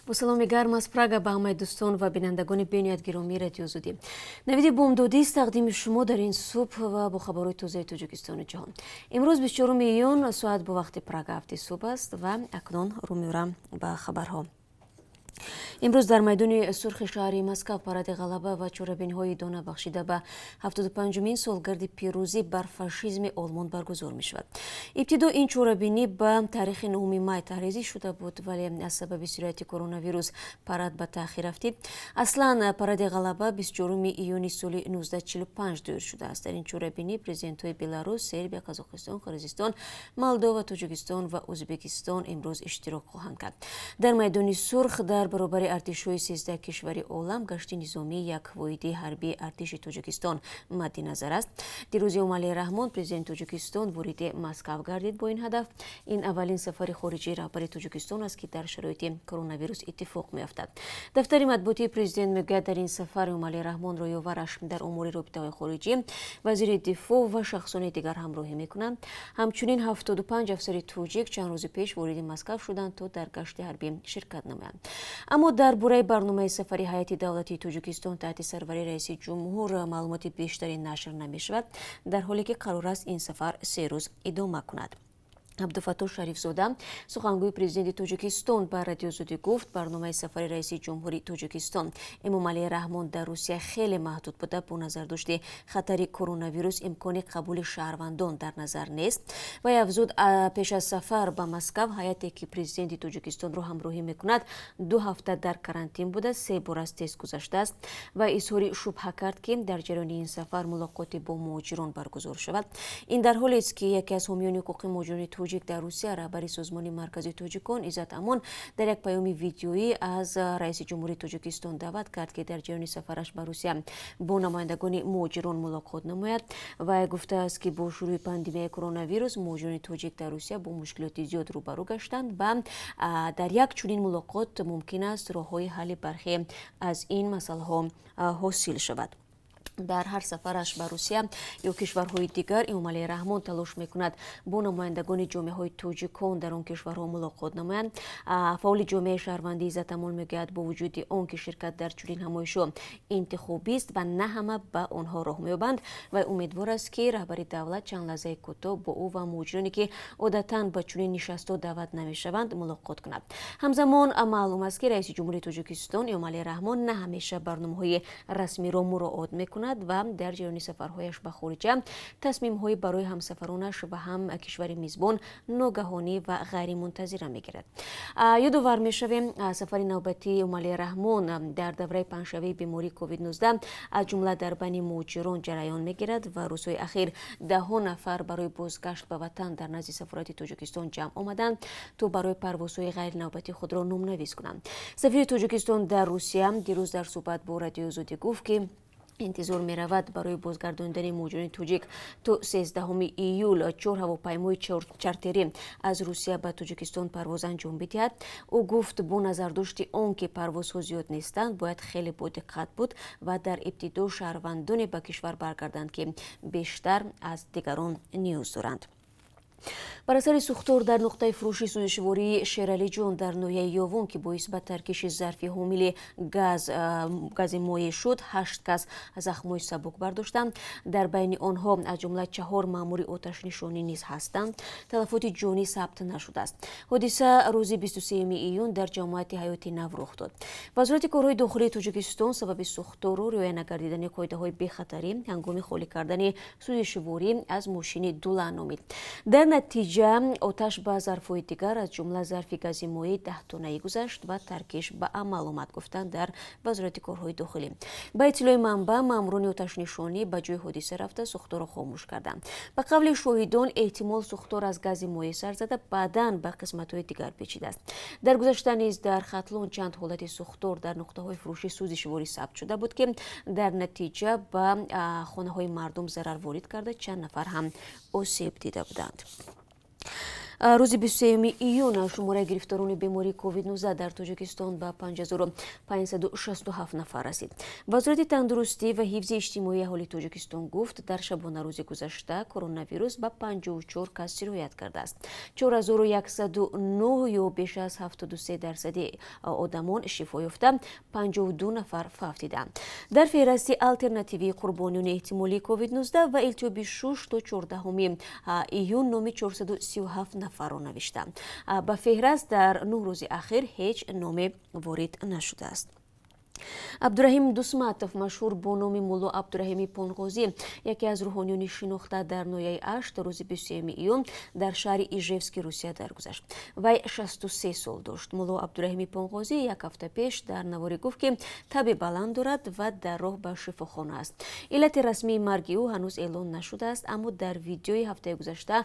با سلام گرم از پراگ به همه دوستان و بینندگان بینیاد گرامی رادیو زودی. نویدی بومدودی است تقدیم شما در این صبح و با خبرهای تازه تاجیکستان جهان. امروز 24 ایون ساعت به وقت پراگ هفته صبح است و اکنون رو می‌برم به خبرها. امروز در میدان سرخ شهر مسکو پاراد غلبه و چوربین‌های دانه بخشیده به 75مین سالگرد پیروزی بر فاشیسم آلمان برگزار می شود. ابتدا این چوربینی به تاریخ 9 مای تحریزی شده بود ولی از سبب سرایت کرونا ویروس پاراد به تأخیر رفت. اصلا پاراد غلبه 24 ایونی سال 1945 دایر شده است. در این چوربینی پرزیدنت‌های بلاروس، سربیا، قزاقستان، قرقیزستان، مالدو و تاجیکستان و ازبکستان امروز اشتراک خواهند کرد. در میدان سرخ در برابر ارتش‌های 13 کشور عالم گشت نظامی یک واحد حربی ارتش تاجیکستان مد نظر است. دیروز امالی رحمان پرزیدنت تاجیکستان وارد مسکو گردید. با این هدف این اولین سفر خارجی رهبر تاجیکستان است که در شرایط کرونا ویروس اتفاق می‌افتد. دفتر مطبوعاتی پرزیدنت میگوید در این سفر امالی رحمان را یاورش در امور رابطه‌های خارجی، وزیر دفاع و شخصان دیگر همراهی می‌کنند. همچنین 75 افسر تاجیک چند روز پیش وارد مسکو شدند تا در گشت حربی شرکت نمایند. اما در باره برنامه سفری هیئت دولتی تاجیکستان تحت سروری رئیس جمهور معلومات بیشتری نشر نمی‌شود، در حالی که قرار است این سفر 3 روز ادامه کند. عبدالفتاح شریف زاده سخنگوی پرزیدنت تاجیکستان به رادیو زودی گفت برنامه سفر رئیس جمهوری تاجیکستان امامعلی رحمان در روسیه خیلی محدود بوده. با نظر داشته خطر کرونا ویروس امکان قبول شهروندان در نظر نیست و افزود پیش از سفر به مسکو هیئتی که پرزیدنت تاجیکستان را همراهی میکند 2 هفته در کرانتین بوده، 3 بار از تست گذشته است و اظهار شبهه کرد که در جریان این سفر ملاقات با مهاجران برگزار شود. این در حالی است که یکی از حامیان حقوق مهاجران تاجیک در روسیه رهبر سازمان مرکزی تاجیکان عزت امان در یک پیام ویدیویی از رئیس جمهوری تاجیکستان دعوت کرد که در جریان سفرش به روسیه با نمایندگان مهاجران ملاقات نماید و گفته است که با شروع پاندمی کرونا ویروس مهاجران تاجیک در روسیه با مشکلات زیاد روبرو گشتند و در یک چنین ملاقات ممکن است راههای حل برخی از این مسائل حاصل شود. در هر سفرش به روسیه یا کشورهای دیگر امامعلی رحمان تلاش میکند با نمایندگان جامعه تاجیکان در آن کشورها ملاقات نمایند. فعال جامعه شهروندی عزت امان میگوید با وجود آنکه شرکت در چنین نمایش‌ها انتخابی است و نه همه به آنها راه می‌یابند و امیدوار است که رهبر دولت چند لحظه کوتاه با او و مهاجرانی که عادتاً به چنین نشست‌ها دعوت نمی‌شوند ملاقات کند. همزمان معلوم است که رئیس جمهوری تاجیکستان امامعلی رحمان نه همیشه برنامه‌های رسمی را مراعات می‌کند و در جریان سفرهایش به خارج تصمیم‌های برای همسفرانش و هم کشور میزبان ناگهانی و غیر منتظره می‌گیرد. یادآور می‌شویم سفر نوبتی امامعلی رحمان در دوره پنجشنبه بیماری کووید 19 از جمله در بین مهاجران جریان می‌گیرد و روزهای اخیر 10 نفر برای بازگشت به وطن در نزد سفارت تاجیکستان جمع آمدند تا برای پروازهای غیر نوبتی خود را نام‌نویس کنند. سفیر تاجیکستان در روسیه دیروز در صحبت با رادیو زودی گفت که انتظار می رود برای بازگرداندن مهاجران تاجیک تا 13 ایول 4 هواپیمای چارتری از روسیه به تاجیکستان پرواز انجام بدهد. او گفت با نظر داشت آنکه پروازها زیاد نیستند باید خیلی با دقت بود و در ابتدا شهروندان به کشور برگردند که بیشتر از دیگران نیاز دارند. بر اثر سوختار در نقطه فروشی سوزشواری شیرالی جان در ناحیه یاوون که باعث به ترکش ظرفی حامل گاز مایع شد 8 کس زخم‌های سبک برداشتند. در بین آنها از جمله 4 مأمور آتش نشانی نیز هستند. تلفات جانی ثبت نشده است. حادثه روز 23 ایون در جمعیت حیات نو رخ داد. وزارت کارهای داخلی تاجیکستان سبب سوختار و رعایت نکردن قاعده‌های بی‌خطری هنگام خالی کردن سوزشواری از ماشین دوله نامید. در نتیجه آتش به ظرف‌های دیگر از جمله ظرف گاز مایع 10 تنه‌ای گذشت و ترکش به عمل آمد گفتند در وزارت کارهای داخلی. با اطلاع منبع ماموران آتش نشانی به جای حادثه رفته سوختار را خاموش کردند. به قول شاهدان احتمال سوختار از گاز مایع سر زده بعداً به قسمت‌های دیگر پیچیده است. در گذشته نیز در ختلون چند حالت سوختار در نقطه‌های فروشی سوزشواری ثبت شده بود که در نتیجه به خانه‌های مردم ضرر وارد کرده چند نفر هم آسیب دیده بودند. روز 23 ایون شماره گرفتاران بیماری کووید 19 در تاجیکستان به 5567 نفر رسید. وزارت تندرستی و حفظ اجتماعی اهالی تاجیکستان گفت در شبانه روز گذشته کرونا ویروس به 54 کس سرایت کرده است. 4109 یا بیش از 73% آدمان شفا یافته، 52 نفر فوت دیدند. در فهرست آلترناتیوی قربانیان احتمالی کووید 19 و التهاب 6 تا 14 ایون نام 437 نفر را نوشته. به فهرست در 9 روز اخیر هیچ نام وارد نشده است. عبدالرحیم دوسماتов مشهور با نام مولا عبدالرحیم پونغوزی یکی از روحانیون شناخته در نویه 8 روز 23 ایون در شهر ایژevsk روسیه درگذشت. وی 63 سال داشت. مولا عبدالرحیم پونغوزی یک هفته پیش در نواری گفت که تب بلند دارد و در راه به شفاخانه است. علت رسمی مرگ او هنوز اعلان نشده است، اما در ویدیوی هفته گذشته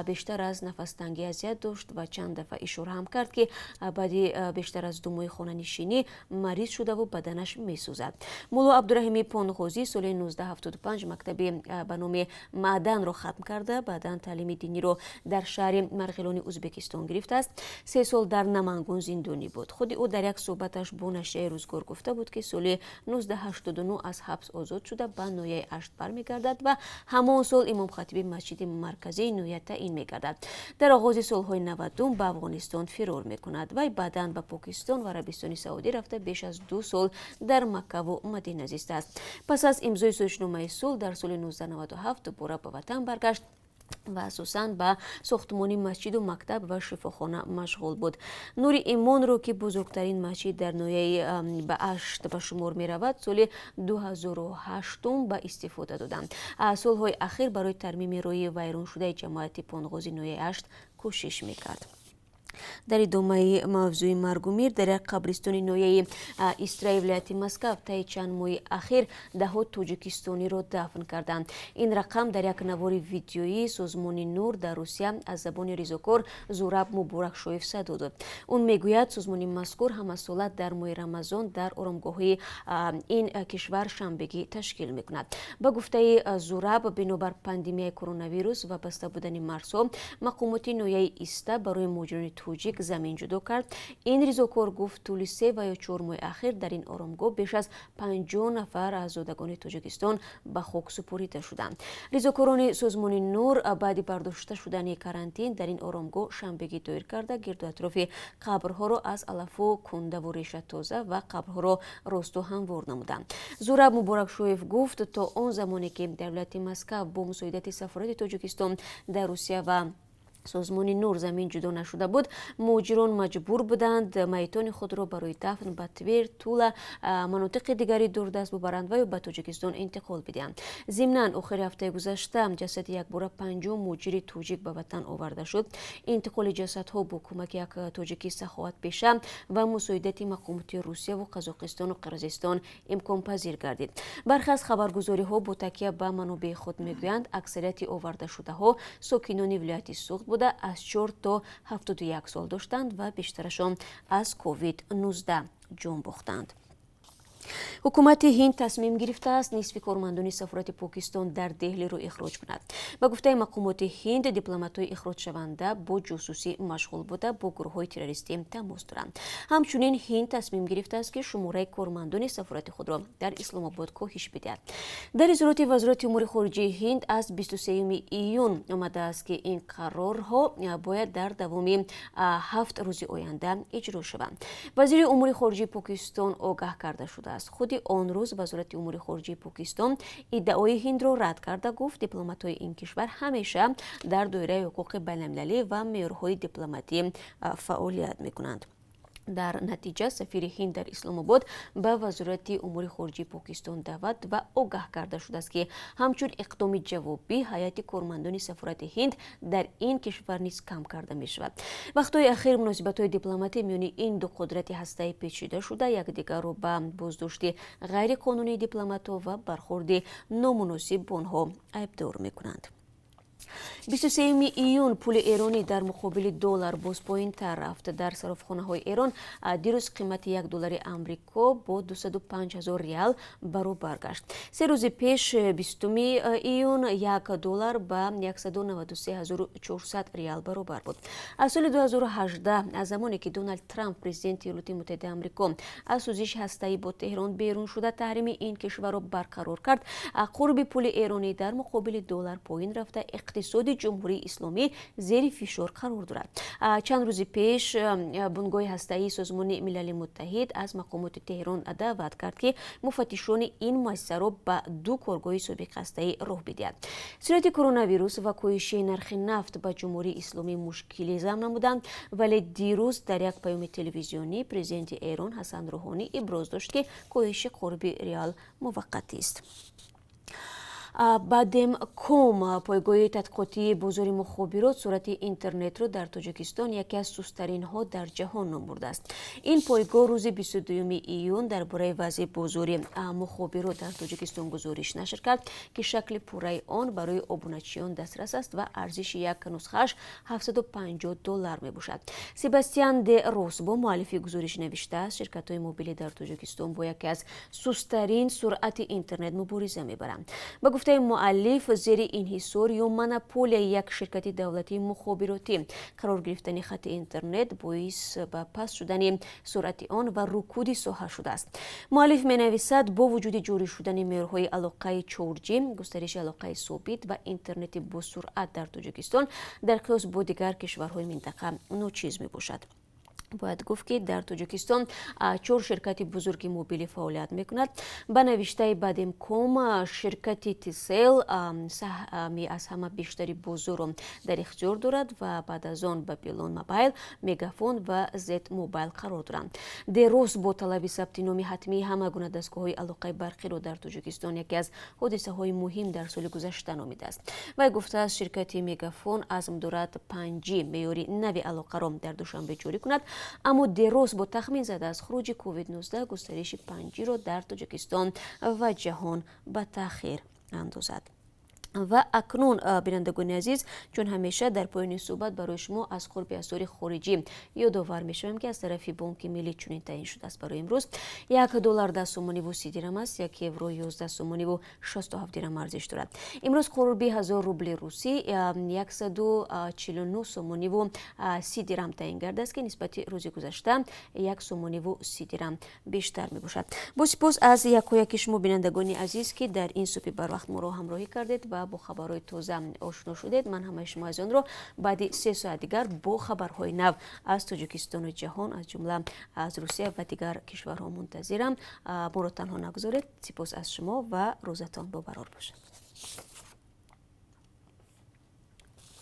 بیشتر از نفس تنگی اذیت داشت و چند دفعه اشاره هم کرد که بعدی بیشتر از 2 ماه خانه نشینی مریض شده و بدنش میسوزد. مولا عبدالرحیم پونغوزی سال 1975 مکتبی به نام معدن را ختم کرده، بعداً تعلیم دینی را در شهر مرغلان ازبکستان گرفته است. 3 سال در نمنگان زندانی بود. خود او در یک صحبتش با نشریه روزگار گفته بود که سال 1989 از حبس آزاد شده به نویه 8 برمیگردد و همان سال امام خطیب مسجد مرکزی نویه تعیین میگردد. در آغاز سالهای 90 به افغانستان فرار میکند و بعداً به پاکستان و عربستان سعودی رفته بیش از 2 سال در مکه و مدینه زیسته است. پس از امضای سوچنامه صلح در سال 1997 دوباره به وطن برگشت و اساساً به ساختمان مسجد و مکتب و شفاخانه مشغول بود. نور ایمان رو که بزرگترین مسجد در نویه به 8 به شمار می رود سال 2008 به استفاده دادند. سالهای اخیر برای ترمیم روی ویران شده جماعت پونغوزی نویه 8 کوشش می کرد. در ادامه موضوع مرگ و میر در قبرستان نویه استرای ولایت مسکو طی چند ماه اخیر دهها تاجیکستانی را دفن کردند. این رقم در یک نوار ویدیویی سازمان نور در روسیه از زبان ریزوکار زوراب مبارک شویف صدا داد. اون میگوید سازمان مذکور هم از سالت در ماه رمضان در آرامگاه‌های این کشور شنبگی تشکیل میکند. با گفته زوراب بنابر پاندمی کرونا ویروس و بسته بودن مرزها مقامات نویه ایسته برای مهاجران توجیک زمین جدا کرد. این ریزوکار گفت طول 3 و یا 4 ماه اخیر در این آرامگاه بیش از 50 نفر از زادگان تاجیکستان به خاک سپرده شدند. ریزوکاران سازمان نور بعد برداشته شدن کرانتین در این آرامگاه شنبگی دایر کرده گرد و اطراف قبرها را از علف و کنده و ریشه تازه و قبرها را راست و هموار نمودند. زوراب مبارک شویف گفت تا آن زمانی که دولت مسکو با مساعدت سفارت تاجیکستان در روسیه و سازمان نور زمین جدا نشده بود، مهاجران مجبور بودند میتان خود را برای دفن به تویر طول مناطق دیگری دوردست ببرند و یا به تاجیکستان انتقال بدهند. ضمناً آخر هفته گذشته جسد یک بار 5 مهاجر توجیک به وطن آورده شد. انتقال جسدها با کمک یک تاجیکی سخاوت پیشه و مساعدت مقامات روسیه و قزاقستان و قرقیزستان امکان پذیر گردید. برخی از خبرگزاری ها با تکیه به منابع خود میگویند اکثریت آورده شده ها ساکنان ولایت سوخت بوده، از 4 تا 71 سال داشتند و بیشترشان از کووید 19 جان باختند. حکومت هند تصمیم گرفته است نصف کارمندان سفارت پاکستان در دهلی را اخراج کند. به گفته مقامات هند دیپلمات‌های اخراج شونده با جاسوسی مشغول بوده با گروه‌های تروریستی تماس دارند. همچنین هند تصمیم گرفته است که شماره کارمندان سفارت خود را در اسلام آباد کاهش بدهد. در اظهارات وزارت امور خارجه هند از 23 ایون آمده است که این قرارها باید در دوام 7 روز آینده اجرا شوند. وزیر امور خارجه پاکستان آگاه کرده شده است. خود آن روز وزارت امور خارجه پاکستان ادعای هند را رد کرده گفت دیپلمات‌های این کشور همیشه در دایره حقوق بین‌المللی و معیارهای دیپلماتی فعالیت می‌کنند. در نتیجه سفیر هند در اسلام آباد به وزارت امور خارجه پاکستان دعوت و آگاه کرده شده است که همچون اقدام جوابی هیئت کارمندان سفارت هند در این کشور نیز کم کرده می شود. وقتهای اخیر مناسبت‌های دیپلماتی میان این دو قدرت هسته‌ای پیچیده شده یکدیگر را به بازداشت غیر قانونی دیپلمات‌ها و برخورد نامناسب با آنها ابدار می‌کنند. 23 ایون پول ایرانی در مقابل دلار باز پایین‌تر رفت. در صرافخانه‌های ایران دیروز قیمت $1 آمریکا با 205,000 ریال برابر گشت. 3 روز پیش 20 ایون $1 به 193,400 ریال برابر بود. از سال 2018 از زمانی که دونالد ترامپ پرزیدنت ایالات متحده آمریکا از سوزش هسته‌ای با تهران بیرون شده تحریم این کشور را برقرار کرد، قرب پول ایرانی در مقابل دلار پایین رفته اقتصاد جمهوری اسلامی زیر فشار قرار دارد. چند روز پیش بنگاه هسته‌ای سازمان ملل متحد از مقامات تهران دعوت کرد که مفتشان این مؤسسه را به 2 کارگاه سابق هسته‌ای راه بدهد. صورت کرونا ویروس و کاهش نرخ نفت به جمهوری اسلامی مشکلی زم نمودند، ولی دیروز در یک پیام تلویزیونی پرزیدنت ایران حسن روحانی ابراز داشت که کاهش قرب ریال موقتی است. بعدم کوم پایگاه تحقیقاتی بزرگ مخابرات صورت اینترنت را در تاجیکستان یکی از سست‌ترین ها در جهان نام برده است. این پایگاه روز 22 ایون درباره وضع بزرگ مخابرات در تاجیکستان گزارش نشر کرد که شکل پوره آن برای عبونتچیان دسترس است و ارزش یک نسخه‌اش $750 می باشد. سباستیان د روس با مؤلف گزارش نوشته است شرکت‌های موبیل در تاجیکستان با یکی از سست‌ترین سرعت اینترنت مبارزه می‌برند. گفته مؤلف زیر انحصار یا مونوپول یک شرکت دولتی مخابراتی قرار گرفتن خط اینترنت باعث به پست شدن سرعت آن و رکود ساحه شده است. مؤلف می‌نویسد با وجود جاری شدن معیارهای علاقه 4G، گسترش علاقه ثابت و اینترنت با سرعت در تاجیکستان در قیاس با دیگر کشورهای منطقه ناچیز میباشد. باید گفت که در تاجیکستان 4 شرکت بزرگ موبیل فعالیت میکند. به نوشته بعدم کوم شرکت تیسل سهمی از همه بیشتری بزرگ در اختیار دارد و بعد از آن بابیلون موبایل، مگافون و زد موبایل قرار دارند. دیروز با طلب ثبت نام حتمی همه گونه دستگاه‌های علاقه برقی را در تاجیکستان یکی از حادثه‌های مهم در سال گذشته نامیده است. و گفته است شرکت مگافون عزم دارد 5G معیار نو علاقه را در دوشنبه جاری کند، اما دیروز با تخمین زده از خروج کووید 19 گسترش 5G را در تاجیکستان و جهان به تأخیر اندازد. و اکنون بینندگان عزیز، چون همیشه در پایان صحبت برای شما از قرب اسعار خارجی یادآور میشویم که از طرف بانک ملی چنین تعیین شده است. برای امروز $1 10 سومانی و 30 درم است، 1 یورو 11 سومانی و 67 درم ارزش دارد. امروز قرب 1000 روبل روسی 149 سومانی و 30 درم تعیین گرده است که نسبت روز گذشته 1 سومانی و 30 درم بیشتر می باشد. با سپاس از یکایک شما بینندگان عزیز که در این صبح بر وقت ما را همراهی کردید و با خبرهای تازه آشنا شدید. من همه شما از آن را بعد 3 ساعت دیگر با خبرهای نو از تاجیکستان و جهان از جمله از روسیه و دیگر کشورها منتظرم. ما را تنها نگذارید. سپاس از شما و روزتان با قرار باشد.